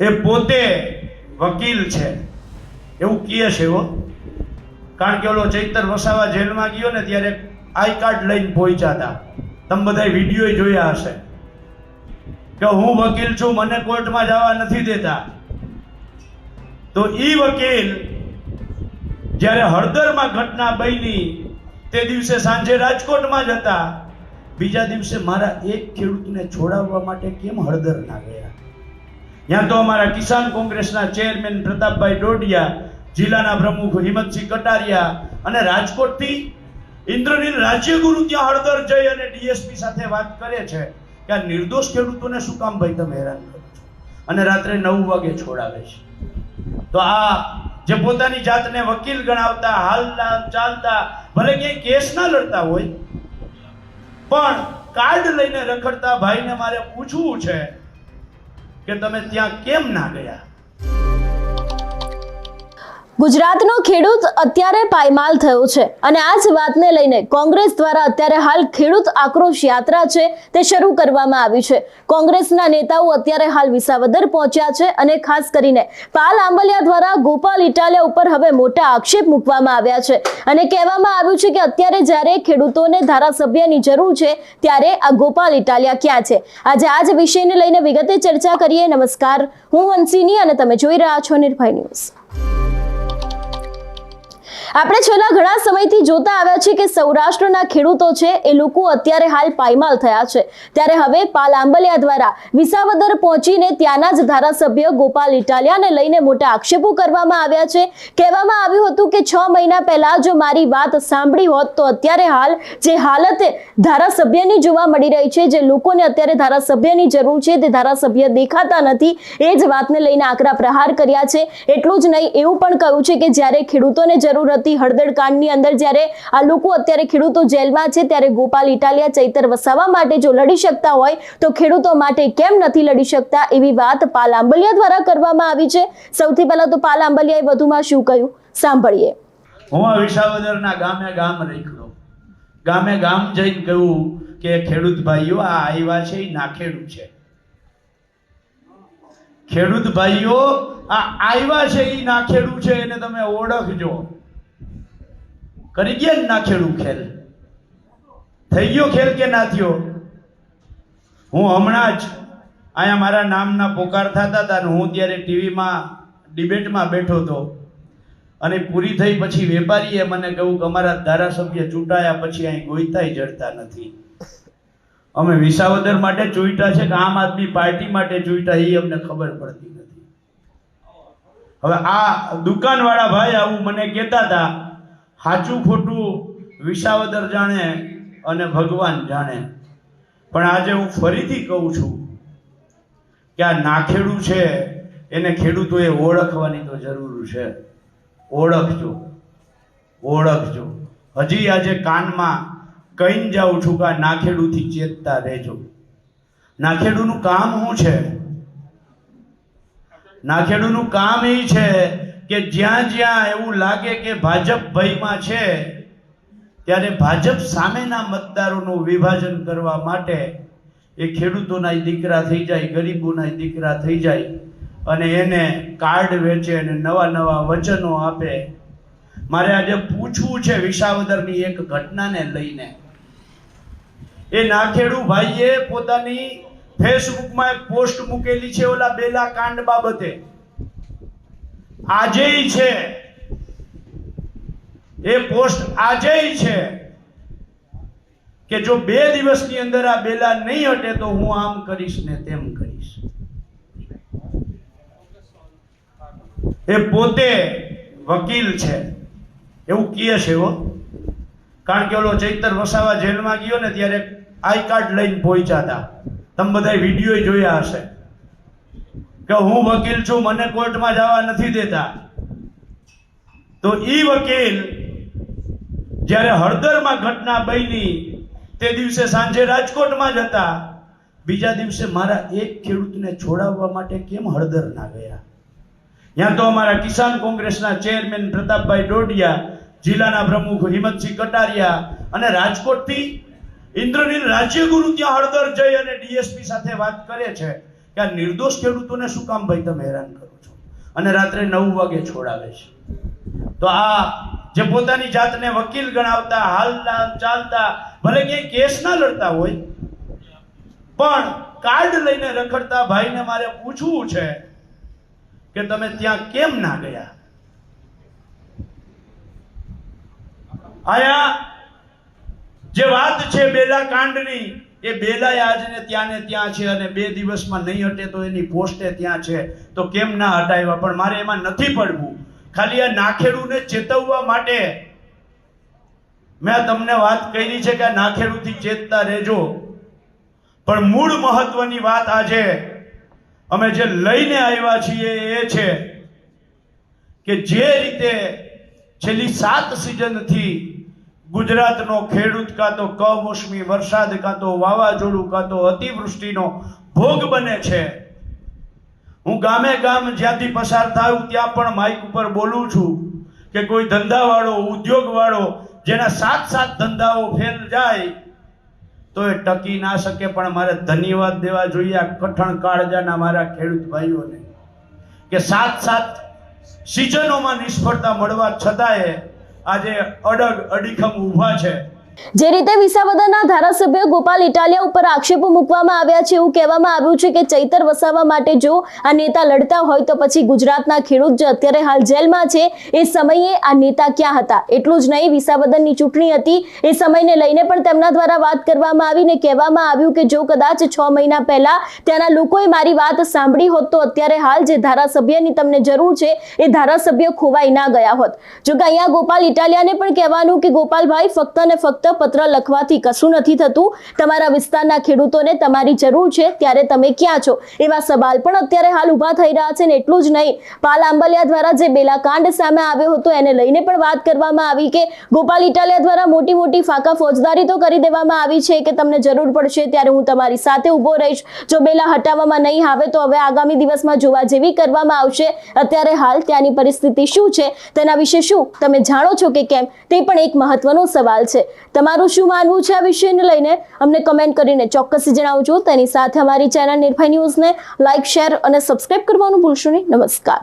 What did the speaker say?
એ પોતે વકીલ છે એવું કહે છે હો। કારણ કે ઓલો ચૈતર વસાવા જેલમાં ગયો ને ત્યારે આઈ કાર્ડ લઈને પહોંચ્યા હતા। તમે બધા વિડીયો જોયા હશે કે હું વકીલ છું, મને કોર્ટમાં જવા નથી દેતા। તો ઈ વકીલ જ્યારે હળદરમાં ઘટના બની તે દિવસે સાંજે રાજકોટમાં જ હતા। બીજા દિવસે મારા એક ખેડૂતને છોડાવવા માટે કેમ હળદર ના ગયા? ત્યાં તો અમારા કિસાન કોંગ્રેસના ચેરમેન પ્રતાપભાઈ ડોડિયા, જિલ્લાના પ્રમુખ હિંમતસિંહ કટારિયા અને રાજકોટથી ઇન્દ્રનીલ રાજ્યગુરુ ત્યાં હળદર જઈ અને ડીએસપી સાથે વાત કરે છે કે આ નિર્દોષ ખેડૂતોને શું કામ ભાઈ તમે હેરાન કરો છો, અને રાત્રે 9 વાગે છોડાવે છે। તો આ જે પોતાની જાતને વકીલ ગણાવતા, હાલતા ચાલતા, ભલે ક્યાંય કેસ ના લડતા હોય પણ કાર્ડ લઈને રખડતા ભાઈને મારે પૂછવું છે કે તમે ત્યાં કેમ ના ગયા? ગુજરાતનો ખેડૂત અત્યારે પાયમાલ થયો છે અને આ જ વાતને લઈને કોંગ્રેસ દ્વારા અત્યારે હાલ ખેડૂત આક્રોશ યાત્રા છે તે શરૂ કરવામાં આવી છે। કોંગ્રેસના નેતાઓ અત્યારે હાલ વિસાવદર પહોંચ્યા છે અને ખાસ કરીને પાલ આંબલિયા દ્વારા ગોપાલ ઇટાલિયા ઉપર હવે મોટા આક્ષેપ મૂકવામાં આવ્યા છે અને કહેવામાં આવ્યું છે કે અત્યારે જ્યારે ખેડૂતોને ધારાસભ્યની જરૂર છે ત્યારે આ ગોપાલ ઇટાલિયા ક્યાં છે? આજે આ જ વિષયને લઈને વિગતે ચર્ચા કરીએ। નમસ્કાર, હું હંસિની અને તમે જોઈ રહ્યા છો નિર્ભય ન્યૂઝ। આપણે છેલ્લા ઘણા સમયથી જોતા આવ્યા છે કે સૌરાષ્ટ્રના ખેડૂતો છે એ લોકો અત્યારે હાલ પાયમાલ થયા છે। ત્યારે હવે પાલ આંબલિયા દ્વારા વિસાવદર પહોંચીને ત્યાંના જ ધારાસભ્ય ગોપાલ ઇટાલિયાને લઈને મોટા આક્ષેપો કરવામાં આવ્યા છે। કહેવામાં આવ્યું હતું કે 6 મહિના પહેલા જો મારી વાત સાંભળી હોત તો અત્યારે હાલ જે હાલત ધારાસભ્યની જોવા મળી રહી છે, જે લોકોને અત્યારે ધારાસભ્યની જરૂર છે તે ધારાસભ્ય દેખાતા નથી, એ જ વાતને લઈને આકરા પ્રહાર કર્યા છે। એટલું જ નહીં, એવું પણ કહ્યું છે કે જ્યારે ખેડૂતોને જરૂર હળદર કાંડની અંદર જ્યારે આ લોકો અત્યારે ખેડૂતો જેલમાં છે ત્યારે ગોપાલ ઇટાલિયા ચૈતર વસાવા માટે જો લડી શકતા હોય તો ખેડૂતો માટે કેમ નથી લડી શકતા, એવી વાત પાલ આંબલિયા દ્વારા કરવામાં આવી છે। સૌથી પહેલા તો પાલ આંબલિયાએ વધુમાં શું કહ્યું સાંભળીએ। હું વિસાવદરના ગામે ગામ રેખડો, ગામે ગામ જઈને કહ્યું કે ખેડૂત ભાઈઓ આ આવ્યા છે એ નાખેડું છે। ખેડૂત ભાઈઓ આ આવ્યા છે એ નાખેડું છે, એને તમે ઓળખજો। કરી ગયા ને નાખેડું ખેલ? થઈ ગયો ખેલ કે ના થયો? હું હમણાં જ અહીંયા મારા નામના પોકાર થતા હતા ને હું ત્યારે ટીવીમાં ડિબેટમાં બેઠો હતો અને પૂરી થઈ પછી વેપારીએ મને કહ્યું કે અમારા ધારાસભ્ય ચૂંટાયા પછી અહીં ગોઈતાય જડતા નથી। અમે વિસાવદર માટે ચૂંટ્યા છે કે આમ આદમી પાર્ટી માટે ચૂંટ્યા એ અમને ખબર પડતી નથી। હવે આ દુકાનવાળા ભાઈ આવું મને કહેતા હતા, સાચું ખોટું વિસાવદર જાણે અને ભગવાન જાણે, પણ આજે હું ફરીથી કહું છું કે આ નાખેડું છે એને ખેડૂતોએ ઓળખવાની તો જરૂર છે। ઓળખજો, ઓળખજો। હજી આજે કાનમાં કહીને જાઉં છું કે આ નાખેડુથી ચેતતા રહેજો। નાખેડુનું કામ શું છે? નાખેડુનું કામ એ છે કે જ્યાં જ્યાં એવું લાગે કે ભાજપ ભયમાં છે ત્યારે ભાજપ સામેના મતદારોનું વિભાજન કરવા માટે એ ખેડૂતોના દીકરા થઈ જાય, ગરીબોના દીકરા થઈ જાય અને એને કાર્ડ વેચે અને નવા નવા વચનો આપે। મારે આજે પૂછવું છે વિસાવદરની એક ઘટનાને લઈને। એ નાખેડુ ભાઈએ પોતાની ફેસબુકમાં એક પોસ્ટ મૂકેલી છે ઓલા બેલા કાંડ બાબતે। આજેય છે એ પોસ્ટ, આજેય છે કે જો 2 દિવસની અંદર આ બેલા નહીં હટે તો હું આમ કરીશ ને તેમ કરીશ। એ પોતે વકીલ છે એવું કહે છે હો। કારણ કે ઓલો ચૈતર વસાવા જેલમાં ગયો ને ત્યારે આઈ કાર્ડ લઈને પહોંચ્યા હતા। તમે બધા વિડીયો જોયા હશે કે હું વકીલ છું, મને કોર્ટમાં જવા નથી દેતા। તો ઈ વકીલ જ્યારે હળદરમાં ઘટના બની તે દિવસે સાંજે રાજકોટમાં જ હતા। બીજા દિવસે મારા એક ખેડૂતને છોડાવવા માટે કેમ હળદર ના ગયા? ત્યાં તો અમારા કિસાન કોંગ્રેસના ચેરમેન પ્રતાપભાઈ ડોડિયા, જિલ્લાના પ્રમુખ હિંમતસિંહ કટારિયા અને રાજકોટથી ઇન્દ્રનીલ રાજ્યગુરુ ત્યાં હળદર જઈ અને ડીએસપી સાથે વાત કરે છે કે આ નિર્દોષ ખેડૂતોને શું કામ ભાઈ તમે હેરાન કરો છો અને રાત્રે 9 વાગે છોડાવે છે. તો આ જે પોતાની જાતને વકીલ ગણાવતા, હાલતા ચાલતા, ભલે ક્યાંય કેસ ના લડતા હોય, પણ કાર્ડ લઈને રખડતા ભાઈને મારે પૂછવું છે કે તમે ત્યાં કેમ ના ગયા? આયા જે વાત છે બેલા કાંડની, એ બેલાય આજને ત્યાં ને ત્યાં છે અને 2 દિવસમાં નહીં હટે તો એની પોસ્ટે ત્યાં છે. તો કેમ ના હટાવ્યા? પણ મારે એમાં નથી પડવું. ખાલી આ નાખેડુને ચેતવવા માટે મેં તમને વાત કરી છે કે આ નાખેડુથી ચેતતા રહેજો. પણ મૂળ મહત્વની વાત આજે અમે જે લઈને આવ્યા છીએ એ છે કે જે રીતે છેલ્લી 7 સિઝનથી ગુજરાતનો ખેડૂત કાં તો કમોસમી વરસાદ, કાં તો વાવાઝોડું, કાં તો અતિવૃષ્ટિનો ભોગ બને છે. હું ગામે ગામ જ્યાંથી પસાર થાઉં ત્યાં પણ માઇક ઉપર બોલું છું કે કોઈ ધંધાવાળો, ઉદ્યોગવાળો જેના 7 ધંધાઓ ફેલ જાય તો એ ટકી ના શકે. પણ મારે ધન્યવાદ દેવા જોઈએ આ કઠણ કાળજાના મારા ખેડૂત ભાઈઓને કે 7 સિઝનોમાં નિષ્ફળતા મળવા છતાંય આજે અડીખમ ઊભા છે. જે રીતે વિસાવદરના ધારાસભ્ય ગોપાલ ઇટાલિયા ઉપર આક્ષેપો મૂકવામાં આવ્યા છે, એવું કહેવામાં આવ્યું છે કે ચૈતર વસાવા માટે જો આ નેતા લડતા હોય તો પછી ગુજરાતના ખેડૂત જે અત્યારે હાલ જેલમાં છે એ સમયે આ નેતા ક્યાં હતા? એટલું જ નહીં, વિસાવદરની ચૂંટણી હતી એ સમયને લઈને પણ તેમના દ્વારા વાત કરવામાં આવી ને કહેવામાં આવ્યું કે જો કદાચ 6 મહિના પહેલા ત્યાંના લોકોએ મારી વાત સાંભળી હોત તો અત્યારે હાલ જે ધારાસભ્યની તમને જરૂર છે એ ધારાસભ્ય ખોવાઈ ના ગયા હોત. જો કે અહીંયા ગોપાલ ઇટાલિયાને પણ કહેવાનું કે ગોપાલભાઈ, ફક્ત ને ફક્ત પત્ર લખવાથી કશું નથી થતું. તમારા વિસ્તારના ખેડૂતોને તમારી જરૂર છે ત્યારે તમે ક્યાં છો? એવા સવાલ પણ અત્યારે હાલ ઊભા થઈ રહ્યા છે. ને એટલું જ નહીં, પાલ આંબલિયા દ્વારા જે બેલાકાંડ સામે આવ્યો હતો એને લઈને પણ વાત કરવામાં આવી કે ગોપાલ ઇટાલિયા દ્વારા મોટી મોટી ફાકા ફોજદારી તો કરી દેવામાં આવી છે કે તમને જરૂર પડશે ત્યારે હું તમારી સાથે ઊભો રહીશ. જો બેલા હટાવવામાં નહીં આવે તો હવે આગામી દિવસમાં જોવા જેવી કરવામાં આવશે. અત્યારે હાલ ત્યાંની પરિસ્થિતિ શું છે તેના વિશે શું તમે જાણો છો કે કેમ, તે પણ એક મહત્વનો સવાલ છે. તમારું શું માનવું છે આ વિષયને લઈને અમને કમેન્ટ કરીને ચોક્કસ જણાવજો. તેની સાથે અમારી ચેનલ નિર્ભય ન્યૂઝને લાઇક, શેર અને સબસ્ક્રાઇબ કરવાનું ભૂલશો નહીં. નમસ્કાર.